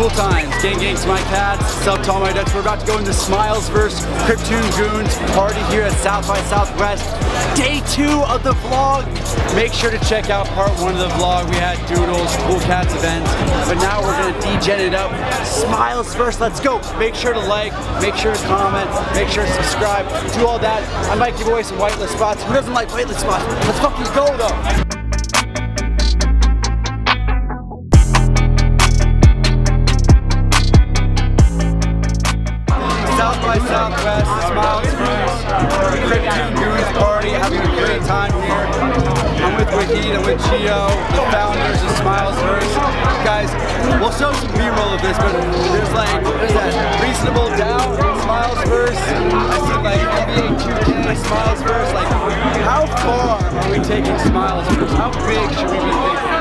cool times. Gang, Smilesssvrs, sub to all my ducks. We're about to go into Smilesssvrs, Cryptoon Goonz party here at South by Southwest. Day 2 of the vlog. Make sure to check out part 1 of the vlog. We had Doodles, Cool Cats events, but now we're gonna degen it up. Smilesssvrs, let's go. Make sure to like, make sure to comment, make sure to subscribe, do all that. I might give away some whitelist spots. Who doesn't like whitelist spots? Let's fucking go though. South by Southwest, Smilesssvrs, Cryptoon Goonz party, having a great time here. I'm with Wahid, I'm with Gio, the founders of Smilesssvrs. Guys, we'll show some B-roll of this, but there's like, what is that? Reasonable Doubt, Smilesssvrs. I see like NBA 2K, Smilesssvrs. Like, how far are we taking Smilesssvrs? How big should we be thinking?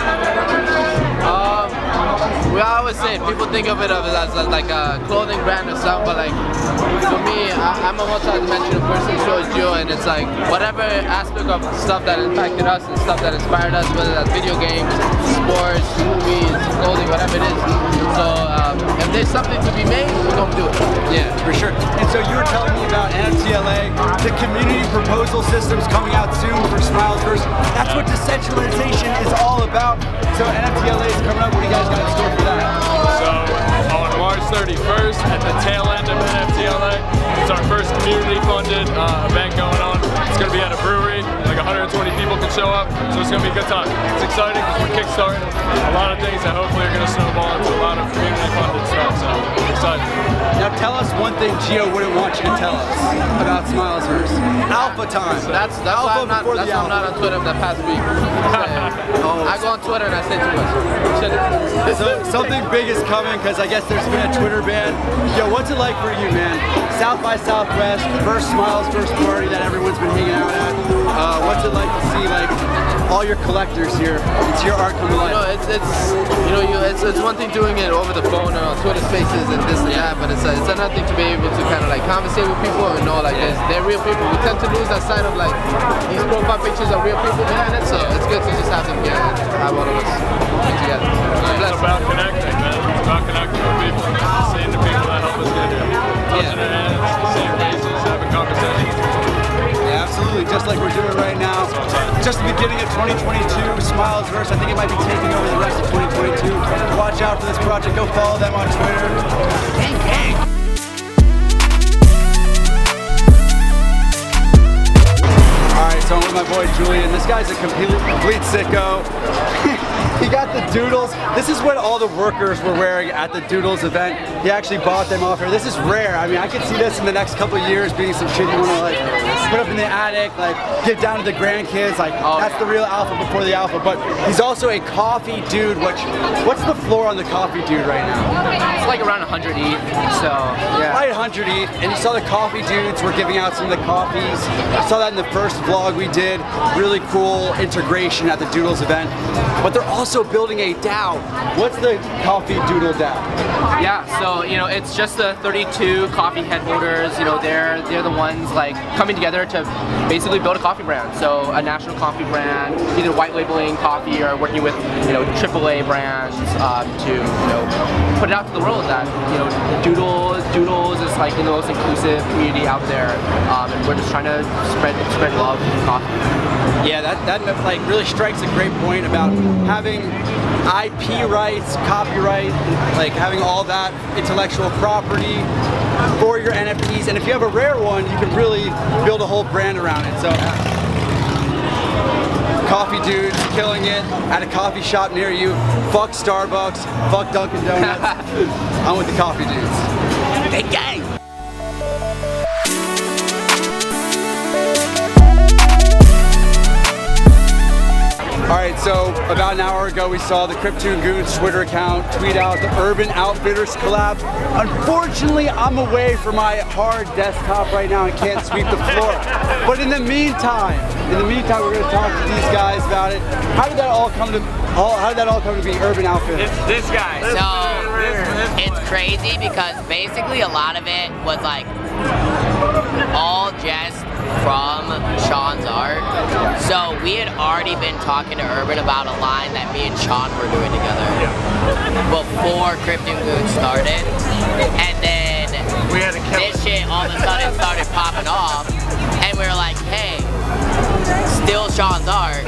We always say people think of it as like a clothing brand or something, but like for me, I'm a multi-dimensional person, so is Joe, and it's like whatever aspect of stuff that impacted us and stuff that inspired us, whether that's video games, sports, movies, clothing, whatever it is. So if there's something to be made, we're gonna do it. Yeah, for sure. And so you were telling me about NFTLA, the community proposal system's coming out soon for Smilesssvrs. That's what decentralization is all about. So NFTLA is coming up. What do you guys got in store for that? So on March 31st at the tail end of NFTLA, it's our first community funded event going on. It's going to be at a brewery, like 120 people can show up, so it's going to be a good time. It's exciting because we're kickstarting a lot of things that hopefully are going to snowball into a lot of community funded stuff, so I'm excited. Now tell us one thing Gio wouldn't want you to tell us about Smilesssvrs. Alpha time. That's why I'm not on Twitter the past week. I go on Twitter and I say too much. So something big is coming because I guess there's been a Twitter ban. Yo, what's it like for you, man? South by Southwest, first Smilesssvrs party that everyone's been hanging out at. What's it like to see like all your collectors here? It's your art come to life. It's one thing doing it over the phone or on Twitter Spaces and this and that, but it's another thing to be able to kind of like conversate with people and know like they're real people. We tend to lose that side of like these profile pictures are real people behind it, so it's good to just have them here and have all of us together. It's about connecting, man. It's about connecting with people, seeing the people that help us get here. Touching their hands, seeing faces, having conversations. Yeah, absolutely, just like we're doing right now. Just the beginning of 2022, Smilesssvrs. I think it might be taking over the rest of 2022. Watch out for this project. Go follow them on Twitter. Gang. Alright, so I'm with my boy Julian. This guy's a complete sicko. He got the Doodles. This is what all the workers were wearing at the Doodles event. He actually bought them off here. This is rare. I mean, I could see this in the next couple of years being some shit you want to like put up in the attic, like get down to the grandkids. Like that's the real alpha before the alpha. But he's also a coffee dude. What's the floor on the coffee dude right now? It's like around 100 ETH. So yeah, right 100 ETH. And you saw the coffee dudes were giving out some of the coffees. I saw that in the first vlog we did. Really cool integration at the Doodles event. But they're also building a DAO. What's the coffee doodle DAO? Yeah, so it's just the 32 coffee head holders. They're the ones like coming together to basically build a coffee brand. So a national coffee brand, either white labeling coffee or working with AAA brands to put it out to the world that Doodles is like the most inclusive community out there, and we're just trying to spread love in coffee. Yeah, that like really strikes a great point about having IP rights, copyright, like having all that intellectual property for your NFTs. And if you have a rare one, you can really build a whole brand around it. So, coffee dudes killing it at a coffee shop near you. Fuck Starbucks, fuck Dunkin' Donuts. I'm with the coffee dudes. Hey, gang! Alright, so about an hour ago we saw the Cryptoon Goonz Twitter account tweet out the Urban Outfitters collab. Unfortunately, I'm away from my hard desktop right now and can't sweep the floor. But in the meantime, we're going to talk to these guys about it. How did that all come to be Urban Outfitters? It's this guy. So it's crazy because basically a lot of it was like all just from Sean's art. So we had already been talking to Urban about a line that me and Sean were doing together before Krypton Goonz started. And then We had to kill this shit all of a sudden started popping off. And we were like, hey, still Sean's art.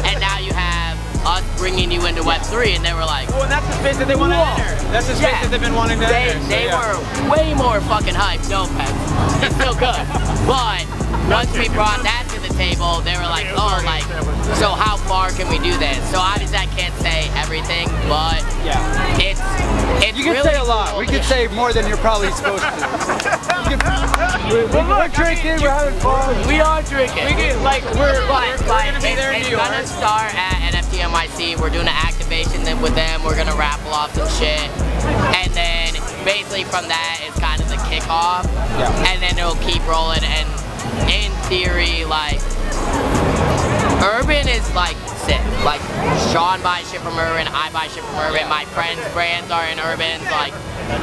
And now you have us bringing you into Web3. And they were like, Well, and that's the space that they want to enter. That's the space that they've been wanting to enter. They were way more fucking hyped, no offense. It's still good. But once we brought that to the table, they were like, oh, like, so how far can we do this? So obviously I can't say everything, but it's You can really say a lot. cool. We can say more than you're probably supposed to. We're drinking, we're having fun. We are drinking. We're gonna be there in It's New York. gonna start at NFT NYC. We're doing an activation then with them. We're gonna raffle off some shit. And then basically from that is kind of the kickoff. And then it'll keep rolling. And in theory, like, Urban is like sick. Like, Sean buys shit from Urban, I buy shit from Urban, my friends' brands are in Urban. Like,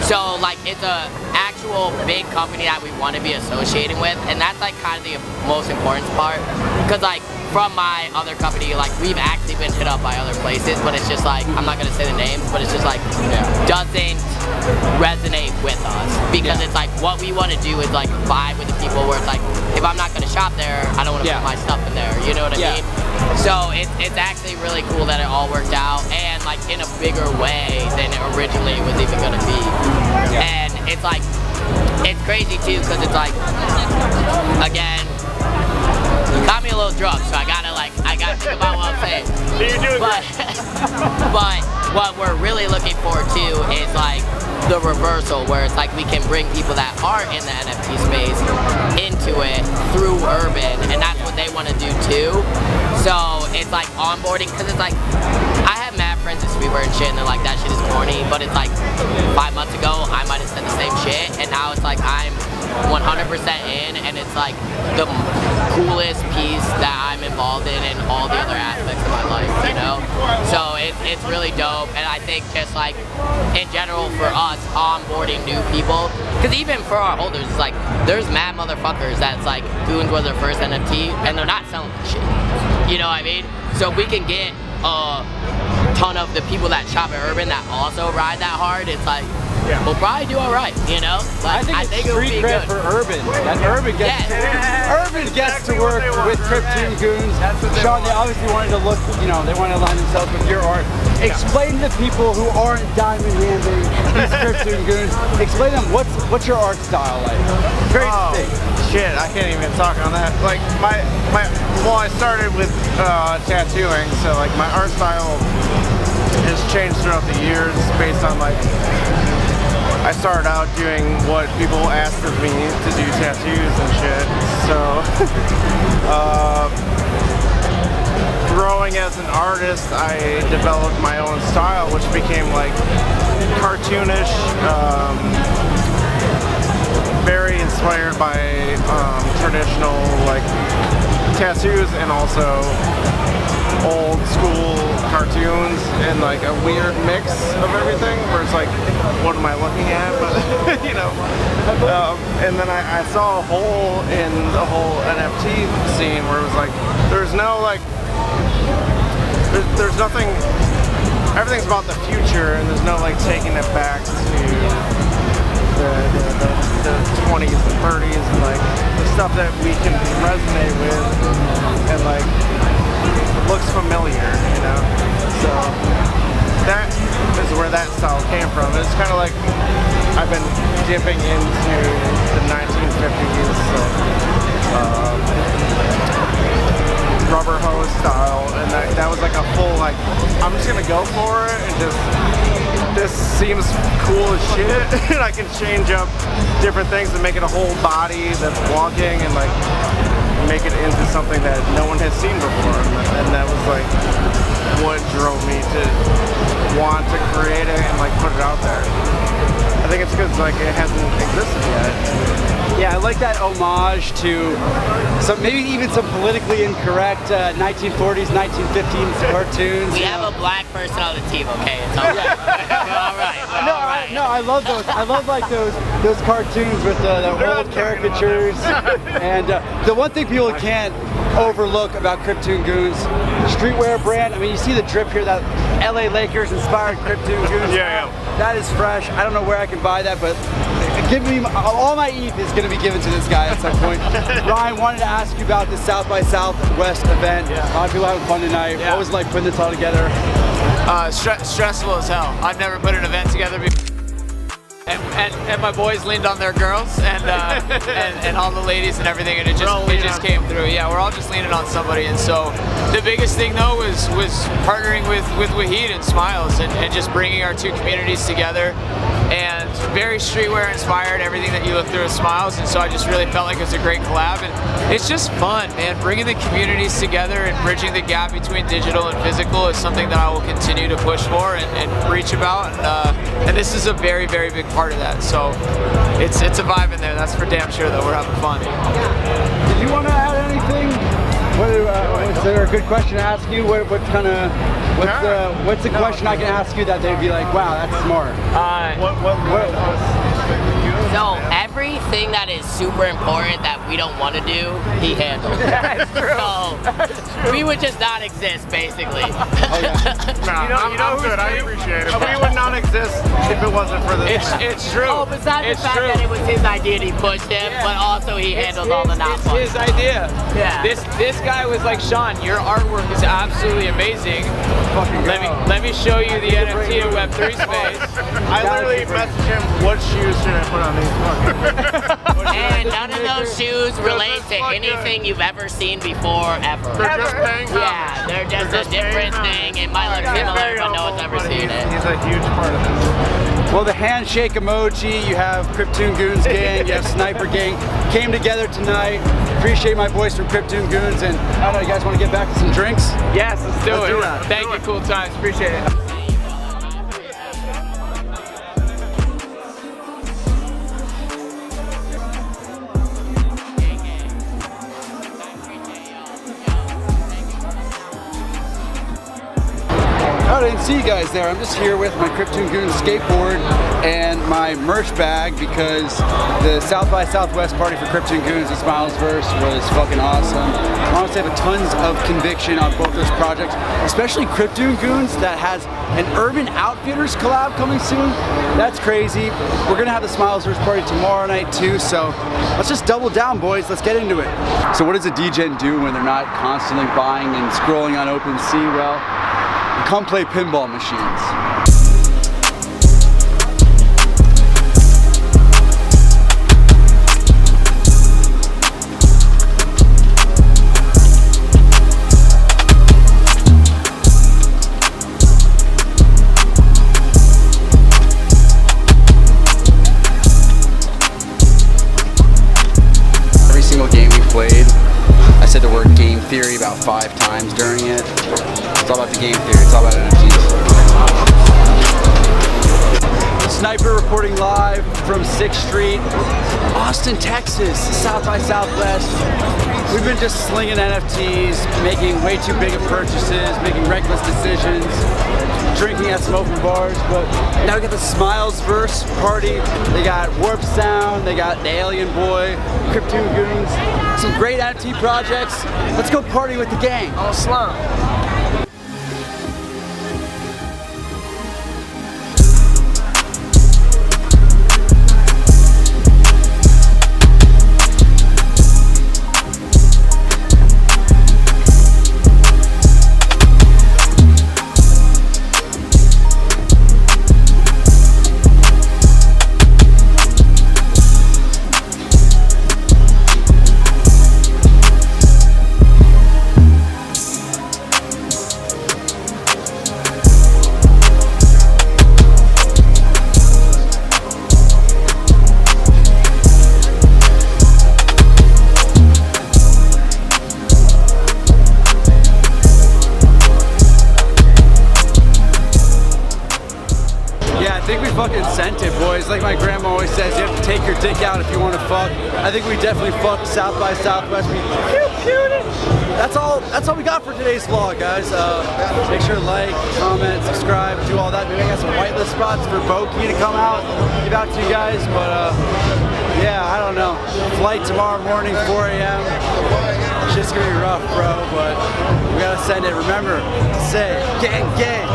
so like it's a actual big company that we want to be associated with, and that's like kind of the most important part. Cause like from my other company, like we've actually been hit up by other places, but it's just like, I'm not gonna say the names, but it's just like doesn't resonate with us, because it's like what we want to do is like vibe with the people where it's like, if I'm not gonna shop there, I don't want to put my stuff in there, you know what I mean? So it's actually really cool that it all worked out, and like in a bigger way than it originally was even gonna be. And it's like, it's crazy too, because it's like, again, you got me a little drunk, so I gotta think about what I'm saying. But what we're really looking forward to is like the reversal, where it's like we can bring people that are in the NFT space into it through Urban, and that's what they want to do too. So it's like onboarding, because it's like, I have mad friends in streetwear and shit, and they're like, that shit is corny, but it's like 5 months ago I might have said the same shit, and now it's like I'm 100% in, and it's like the coolest piece that I'm involved in all the other aspects of my life, you know? So it's really dope, and I think just like in general for us, onboarding new people, because even for our holders, it's like there's mad motherfuckers that's like Goonz was their first NFT and they're not selling that shit, you know what I mean? So if we can get a ton of the people that shop at Urban that also ride that hard, it's like, we'll probably do all right, you know? Like, I think it would it's be street cred good. for Urban. That Urban gets to work with Krypton Goonz. Sean, they obviously wanted to look, you know, they wanted to align themselves with your art. Explain to people who aren't diamond handing these Krypton Goonz, explain them what's your art style like? Very distinct. Shit, I can't even talk on that. Like well, I started with tattooing, so like my art style has changed throughout the years based on like, I started out doing what people asked of me to do, tattoos and shit. So growing as an artist, I developed my own style, which became like cartoonish, very inspired by traditional like tattoos, and also old school cartoons, and like a weird mix of everything where it's like, what am I looking at? But you know, and then I saw a hole in the whole NFT scene where it was like, there's no like, there's nothing, everything's about the future, and there's no like taking it back to the 20s and 30s, and like the stuff that we can resonate with and like looks familiar, you know? So that is where that style came from. It's kind of like I've been dipping into the 1950s, so, rubber hose style, and that was like a full like, I'm just gonna go for it, and just, this seems cool as shit, and I can change up different things and make it a whole body that's walking, and like make it into something that no one has seen before, and that was like what drove me to want to create it and like put it out there. I think it's because like it hasn't existed yet. Yeah, I like that homage to maybe even some politically incorrect 1940s, 1950s cartoons. We have a black person on the team, okay? It's all right. All right. No, I love those. I love like those cartoons with the old caricatures. And the one thing people can't overlook about Cryptoon Goonz, streetwear brand. I mean, you see the drip here, that LA Lakers inspired Cryptoon Goonz. Yeah. That is fresh. I don't know where I can buy that, but give me all my ETH is going to be given to this guy at some point. Ryan, wanted to ask you about the South by Southwest event. A lot of people having fun tonight. What was it like putting this all together? Stressful as hell. I've never put an event together before. And my boys leaned on their girls and all the ladies and everything, and it just came through. Yeah, we're all just leaning on somebody. And so the biggest thing though was partnering with Hyed and Smiles and just bringing our two communities together. And very streetwear inspired, everything that you look through with Smiles, and so I just really felt like it was a great collab. And it's just fun, man. Bringing the communities together and bridging the gap between digital and physical is something that I will continue to push for and preach about. And this is a very, very big part of that. So it's a vibe in there. That's for damn sure. Though we're having fun. Did you want to add anything? Is there a good question to ask you? What's the question I can ask you that they'd be like, wow, that's smart? So everything that is super important that we don't want to do, he handles. That's true. So we would just not exist, basically. I'm good. I appreciate it. We would not exist if it wasn't for this. It's true. Oh, besides the fact that it was his idea and he pushed him, but also he handled all the not fun. It's his idea. Yeah. This guy was like, Sean, your artwork is absolutely amazing. Let me show you the NFT and Web3 space. I literally messaged him, what shoes should I put on these? And none of those shoes relate to anything you've ever seen before, ever. They're just paying homage. Yeah, they're just a different thing. It might look similar, but no one's ever seen it. He's a huge part of this. Well, the handshake emoji, you have Cryptoon Goonz gang, you have Sniper gang, came together tonight. Appreciate my boys from Cryptoon Goonz, and I don't know, you guys want to get back to some drinks? Yes, let's do it. that. Thank you, cool times. Appreciate it. I didn't see you guys there. I'm just here with my Cryptoon Goonz skateboard and my merch bag because the South by Southwest party for Cryptoon Goonz and Smilesssvrs was fucking awesome. Honestly, I have tons of conviction on both those projects, especially Cryptoon Goonz that has an Urban Outfitters collab coming soon. That's crazy. We're gonna have the Smilesssvrs party tomorrow night too, so let's just double down, boys. Let's get into it. So what does a DJ do when they're not constantly buying and scrolling on OpenSea? Well, come play pinball machines. Every single game we played, I said the word game theory about 5 times during it. It's all about the game theory, it's all about NFTs. Sniper reporting live from 6th Street, Austin, Texas, South by Southwest. We've been just slinging NFTs, making way too big of purchases, making reckless decisions, drinking at some open bars, but now we got the Smilesssvrs party. They got Warp Sound, they got the Alien Boy, Cryptoon Goonz, some great NFT projects. Let's go party with the gang. Oh, slum. always says you have to take your dick out if you want to fuck. I think we definitely fucked South by Southwest. We pew-pewed it. That's all we got for today's vlog, guys. Make sure to like, comment, subscribe, do all that. Maybe I got some whitelist spots for Boki to come out, give out to you guys. But yeah, I don't know. Flight tomorrow morning, 4 a.m. Shit's gonna be rough, bro. But we gotta send it. Remember, say gang, gang.